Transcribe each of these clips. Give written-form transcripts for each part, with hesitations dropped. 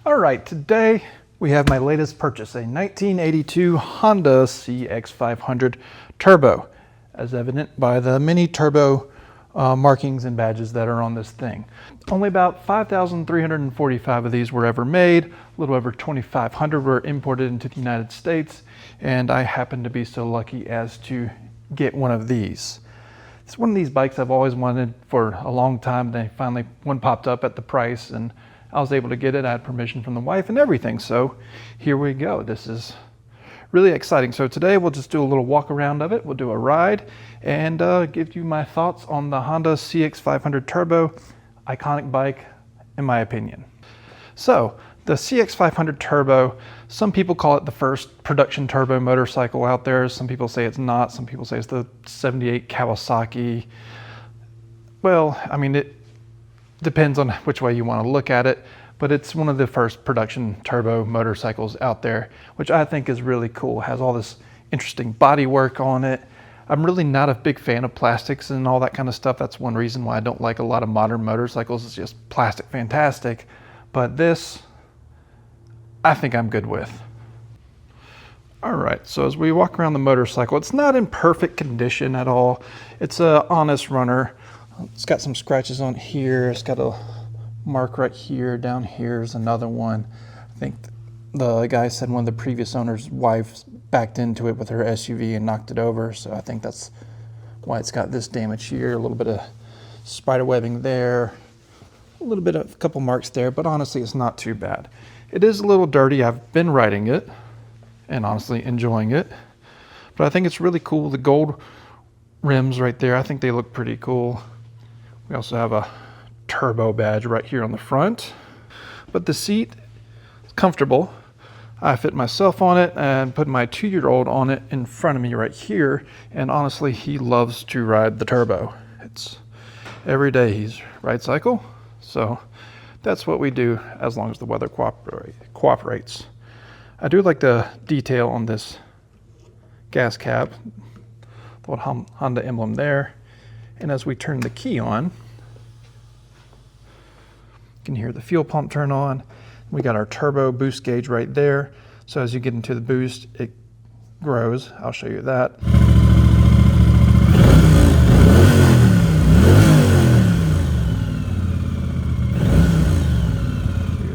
Alright, today we have my latest purchase, a 1982 Honda CX500 Turbo, as evident by the mini turbo markings and badges that are on this thing. Only about 5,345 of these were ever made, a little over 2,500 were imported into the United States, and I happen to be so lucky as to get one of these. It's one of these bikes I've always wanted for a long time. They finally, one popped up at the price and I was able to get it. I had permission from the wife and everything. So here we go. This is really exciting. So today we'll just do a little walk around of it. We'll do a ride and give you my thoughts on the Honda CX500 Turbo. Iconic bike, in my opinion. So the CX500 Turbo, some people call it the first production turbo motorcycle out there. Some people say it's not. Some people say it's the 78 Kawasaki. Well, I mean, it depends on which way you want to look at it, but it's one of the first production turbo motorcycles out there, which I think is really cool. It has all this interesting body work on it. I'm really not a big fan of plastics and all that kind of stuff. That's one reason why I don't like a lot of modern motorcycles. It's just plastic fantastic. But this, I think I'm good with. All right, so as we walk around the motorcycle, it's not in perfect condition at all. It's an honest runner. It's got some scratches on here. It's got a mark right here. Down here is another one. I think the guy said one of the previous owner's wife backed into it with her SUV and knocked it over. So I think that's why it's got this damage here. A little bit of spider webbing there. A little bit of a couple marks there, but honestly, it's not too bad. It is a little dirty. I've been riding it and honestly enjoying it, but I think it's really cool. The gold rims right there, I think they look pretty cool. We also have a turbo badge right here on the front, but the seat is comfortable. I fit myself on it and put my 2-year-old on it in front of me right here, and honestly, he loves to ride the turbo. It's every day he's ride cycle, so that's what we do as long as the weather cooperates. I do like the detail on this gas cap, the old Honda emblem there. And as we turn the key on, you can hear the fuel pump turn on. We got our turbo boost gauge right there. So as you get into the boost, it grows. I'll show you that.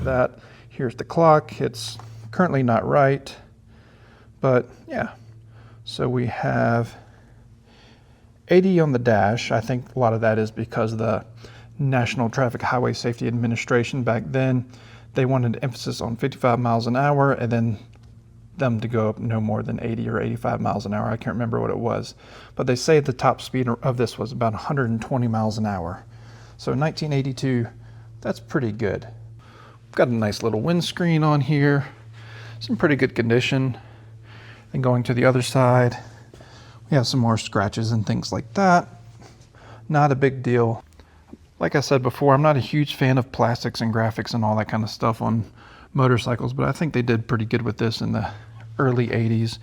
That. Here's the clock. It's currently not right, but yeah. So we have 80 on the dash. I think a lot of that is because the National Traffic Highway Safety Administration back then, they wanted emphasis on 55 miles an hour and then them to go up no more than 80 or 85 miles an hour. I can't remember what it was, but they say the top speed of this was about 120 miles an hour. So in 1982, that's pretty good. Got a nice little windscreen on here. It's in pretty good condition. And going to the other side, we have some more scratches and things like that. Not a big deal. Like I said before, I'm not a huge fan of plastics and graphics and all that kind of stuff on motorcycles, but I think they did pretty good with this in the early 80s.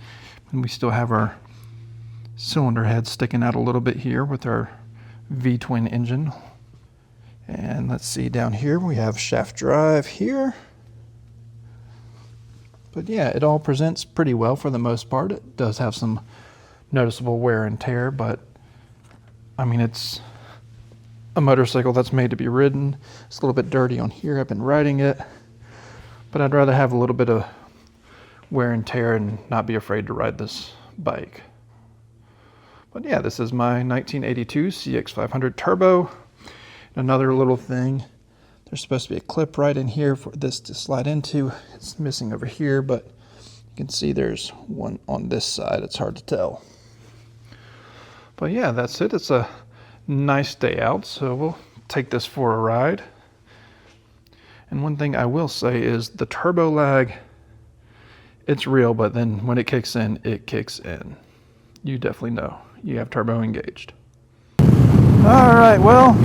And we still have our cylinder head sticking out a little bit here with our V-twin engine. And let's see, down here we have shaft drive here. But yeah, it all presents pretty well for the most part. It does have some noticeable wear and tear, but I mean, it's a motorcycle that's made to be ridden. It's a little bit dirty on here. I've been riding it, but I'd rather have a little bit of wear and tear and not be afraid to ride this bike. But yeah, this is my 1982 CX500 Turbo. Another little thing, there's supposed to be a clip right in here for this to slide into. It's missing over here, but you can see there's one on this side. It's hard to tell. But yeah, that's it. It's a nice day out, so we'll take this for a ride. And one thing I will say is the turbo lag, it's real, but then when it kicks in, it kicks in. You definitely know. You have turbo engaged. All right, well,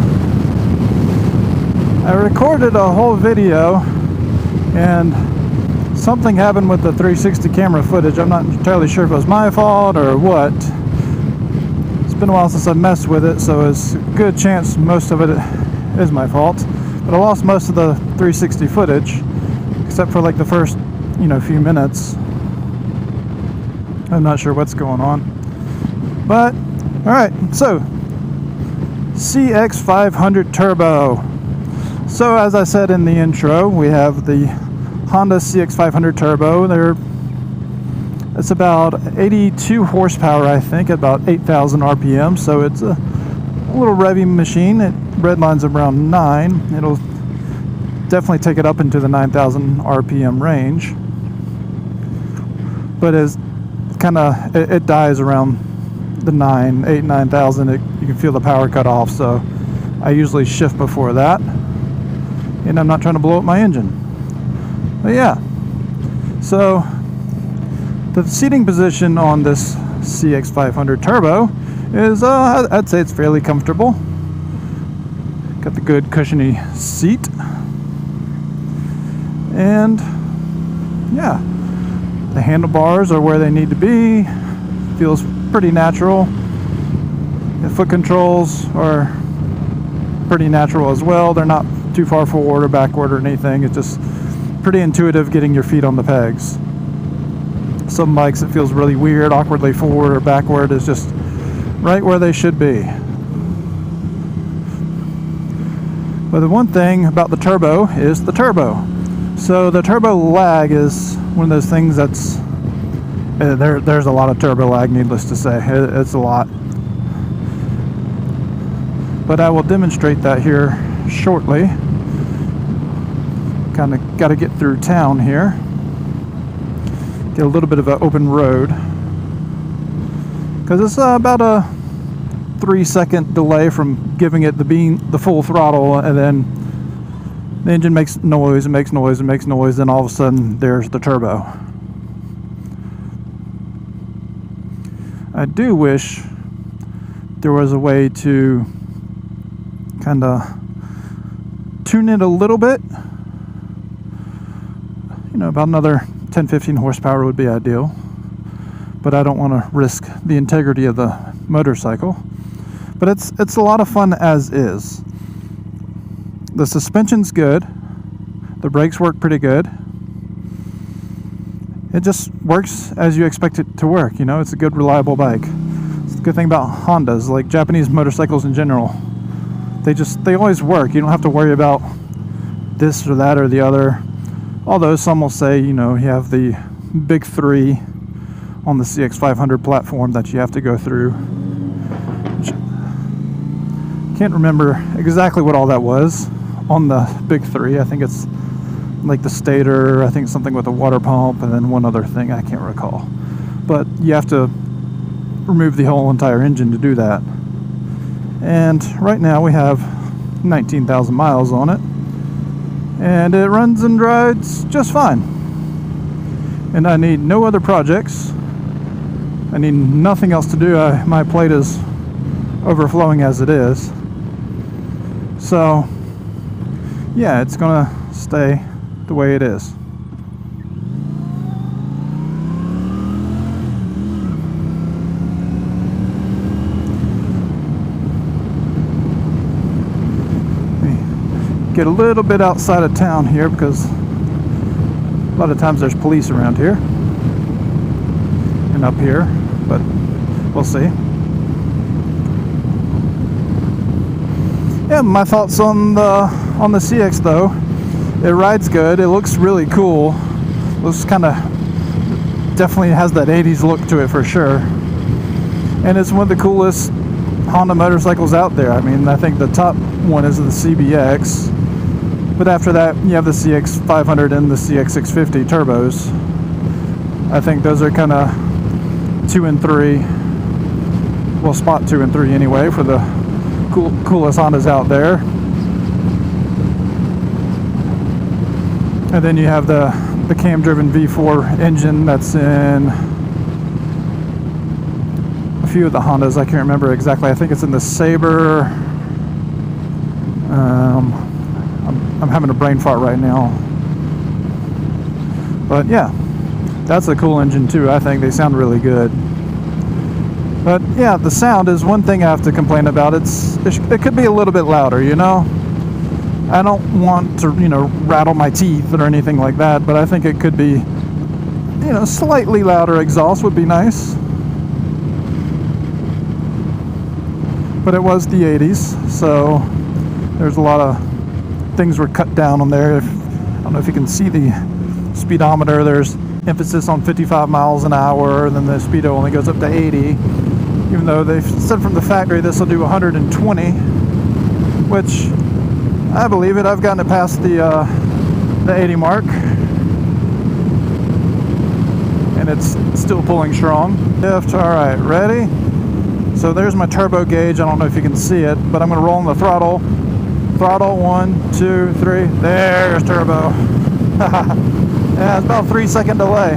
I recorded a whole video and something happened with the 360 camera footage. I'm not entirely sure if it was my fault or what. It's been a while since I messed with it, so it's a good chance most of it is my fault. But I lost most of the 360 footage. except for like the first, few minutes. I'm not sure what's going on. But, alright, so CX500 Turbo. So as I said in the intro, we have the Honda CX500 Turbo. It's about 82 horsepower, I think, at about 8,000 RPM. So it's a little revvy machine. It redlines around 9. It'll definitely take it up into the 9,000 RPM range. But it dies around the 9,000. You can feel the power cut off. So I usually shift before that. And I'm not trying to blow up my engine. But yeah. So the seating position on this CX500 Turbo is, I'd say it's fairly comfortable. Got the good cushiony seat. And yeah, the handlebars are where they need to be. Feels pretty natural. The foot controls are pretty natural as well. They're not too far forward or backward or anything. It's just pretty intuitive getting your feet on the pegs. Some bikes it feels really weird, awkwardly forward or backward. Is just right where they should be. But the one thing about the Turbo is the turbo. So the turbo lag is one of those things that's there's a lot of turbo lag, needless to say. It's a lot. But I will demonstrate that here shortly. Kind of got to get through town here. Get a little bit of an open road. Because it's about a 3-second delay from giving it the full throttle, and then the engine makes noise and makes noise and makes noise, and all of a sudden there's the turbo. I do wish there was a way to kind of tune it a little bit. About another 10-15 horsepower would be ideal. But I don't want to risk the integrity of the motorcycle. But it's a lot of fun as is. The suspension's good. The brakes work pretty good. It just works as you expect it to work. It's a good, reliable bike. It's the good thing about Hondas, like Japanese motorcycles in general. They always work. You don't have to worry about this or that or the other. Although some will say, you have the big 3 on the CX500 platform that you have to go through. Can't remember exactly what all that was on the big 3. I think it's like the stator, I think something with a water pump, and then one other thing I can't recall. But you have to remove the whole entire engine to do that. And right now we have 19,000 miles on it. And it runs and rides just fine. And I need no other projects. I need nothing else to do. My plate is overflowing as it is. So, yeah, it's gonna stay the way it is. Get a little bit outside of town here because a lot of times there's police around here and up here, but we'll see. Yeah, my thoughts on the CX though. It rides good. It looks really cool. Looks kind of definitely has that 80s look to it for sure. And it's one of the coolest Honda motorcycles out there. I mean, I think the top one is the CBX. But after that, you have the CX500 and the CX650 turbos. I think those are kind of 2 and 3. Well, spot 2 and 3 anyway for the coolest Hondas out there. And then you have the cam-driven V4 engine that's in a few of the Hondas. I can't remember exactly. I think it's in the Sabre. I'm having a brain fart right now. But yeah, that's a cool engine too. I think they sound really good. But yeah, the sound is one thing I have to complain about. It could be a little bit louder, I don't want to, rattle my teeth or anything like that, but I think it could be, slightly louder exhaust would be nice. But it was the 80s, so there's a lot of things were cut down on there. I don't know if you can see the speedometer. There's emphasis on 55 miles an hour, and then the speedo only goes up to 80. Even though they've said from the factory this will do 120, which I believe it. I've gotten it past the 80 mark, and it's still pulling strong. All right, ready? So there's my turbo gauge. I don't know if you can see it, but I'm going to roll on the throttle. Throttle, 1, 2, 3. There's turbo. Yeah, it's about a 3-second delay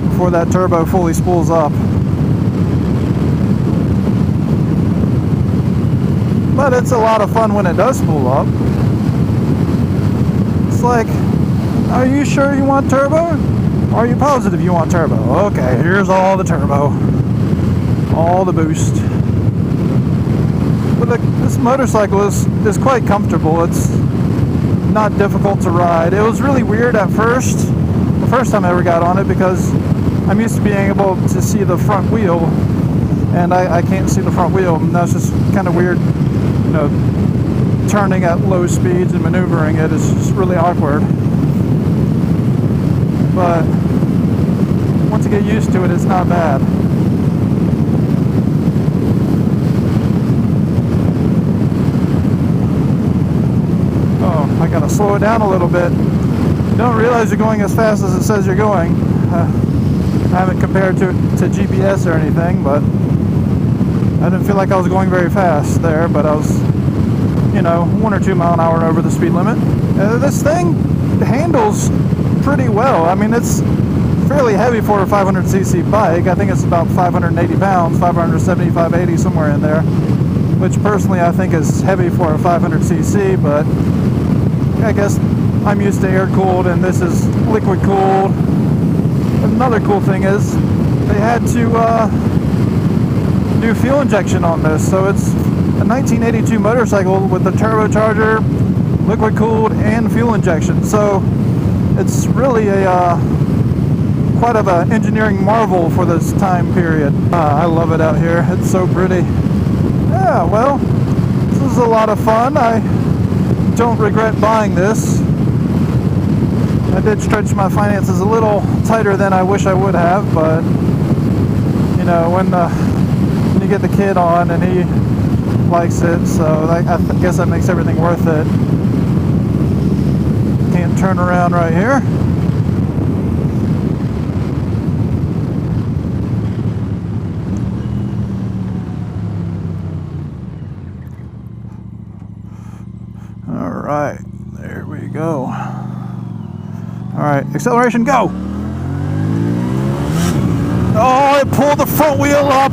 before that turbo fully spools up. But it's a lot of fun when it does spool up. It's like, are you sure you want turbo? Are you positive you want turbo? Okay, here's all the turbo. All the boost. But this motorcycle is quite comfortable. It's not difficult to ride. It was really weird at first, the first time I ever got on it, because I'm used to being able to see the front wheel, and I can't see the front wheel, and that's just kind of weird. Turning at low speeds and maneuvering it is just really awkward. But once you get used to it, it's not bad. Oh, I gotta slow it down a little bit. You don't realize you're going as fast as it says you're going. I haven't compared to GPS or anything, but I didn't feel like I was going very fast there, but I was, 1 or 2 mile an hour over the speed limit. This thing handles pretty well. I mean, it's fairly heavy for a 500cc bike. I think it's about 580 pounds, 570, 580, somewhere in there, which personally I think is heavy for a 500cc, but I guess I'm used to air-cooled and this is liquid-cooled. Another cool thing is they had to do fuel injection on this, so it's a 1982 motorcycle with a turbocharger, liquid cooled, and fuel injection. So it's really a quite of an engineering marvel for this time period. I love it out here. It's so pretty. Yeah, well, this is a lot of fun. I don't regret buying this. I did stretch my finances a little tighter than I wish I would have, but when you get the kid on and he likes it, so I guess that makes everything worth it. Can't turn around right here. All right, there we go. All right, acceleration, go! Oh, it pulled the front wheel up.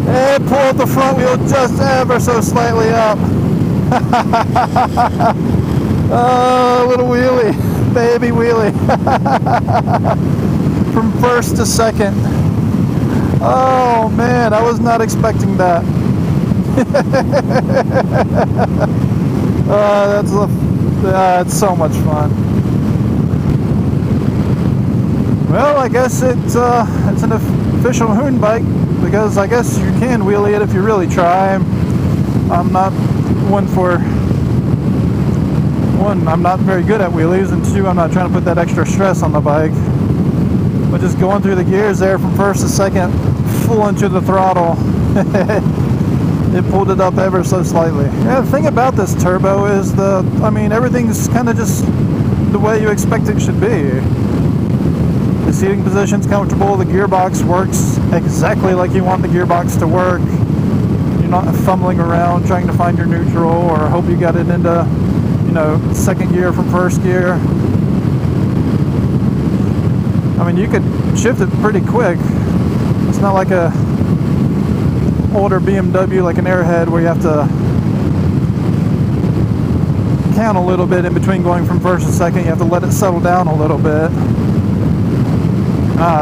It pulled the front wheel just ever so slightly up. Oh, little wheelie, baby wheelie. From first to second. Oh man, I was not expecting that. That's so much fun. Well, I guess it's an official Hoon bike, because I guess you can wheelie it if you really try. I'm not I'm not very good at wheelies, and 2, I'm not trying to put that extra stress on the bike. But just going through the gears there from first to second, full into the throttle, it pulled it up ever so slightly. Yeah, the thing about this turbo is everything's kind of just the way you expect it should be. The seating position's comfortable, the gearbox works exactly like you want the gearbox to work. You're not fumbling around trying to find your neutral or hope you got it into, second gear from first gear. I mean, you could shift it pretty quick. It's not like a older BMW like an Airhead where you have to count a little bit in between going from first to second. You have to let it settle down a little bit.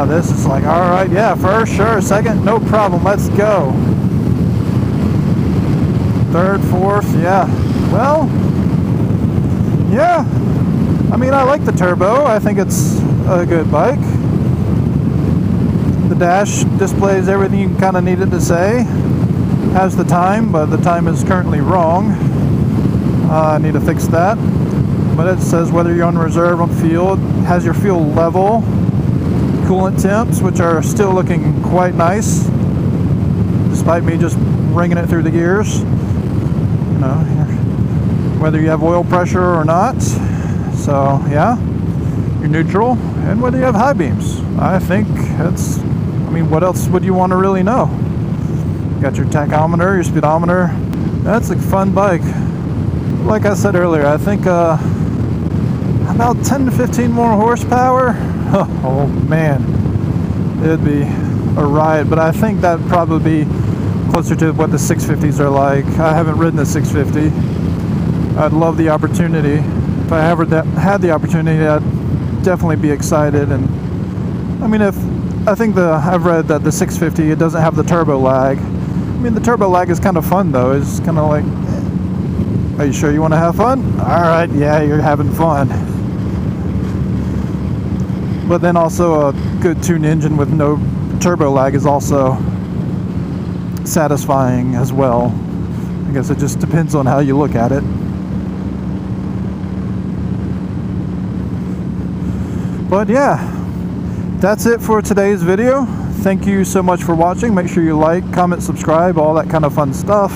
This is like, all right, yeah, first, sure, second, no problem, let's go. Third, fourth, yeah. Well, yeah, I mean, I like the Turbo. I think it's a good bike. The dash displays everything you kind of need it to say. Has the time, but the time is currently wrong. I need to fix that. But it says whether you're on reserve, on field, has your fuel level, coolant temps, which are still looking quite nice, despite me just ringing it through the gears. You know, whether you have oil pressure or not. So yeah, you're neutral, and whether you have high beams. I think that's, I mean, what else would you want to really know? You got your tachometer, your speedometer. That's a fun bike. Like I said earlier, I think about 10 to 15 more horsepower. Oh man, it'd be a riot. But I think that'd probably be closer to what the 650s are like. I haven't ridden the 650. I'd love the opportunity. If I ever had the opportunity, I'd definitely be excited. And I mean, I've read that the 650, it doesn't have the turbo lag. I mean, the turbo lag is kind of fun though. It's kind of like, are you sure you want to have fun? All right, yeah, you're having fun. But then also a good tuned engine with no turbo lag is also satisfying as well. I guess it just depends on how you look at it. But yeah, that's it for today's video. Thank you so much for watching. Make sure you like, comment, subscribe, all that kind of fun stuff.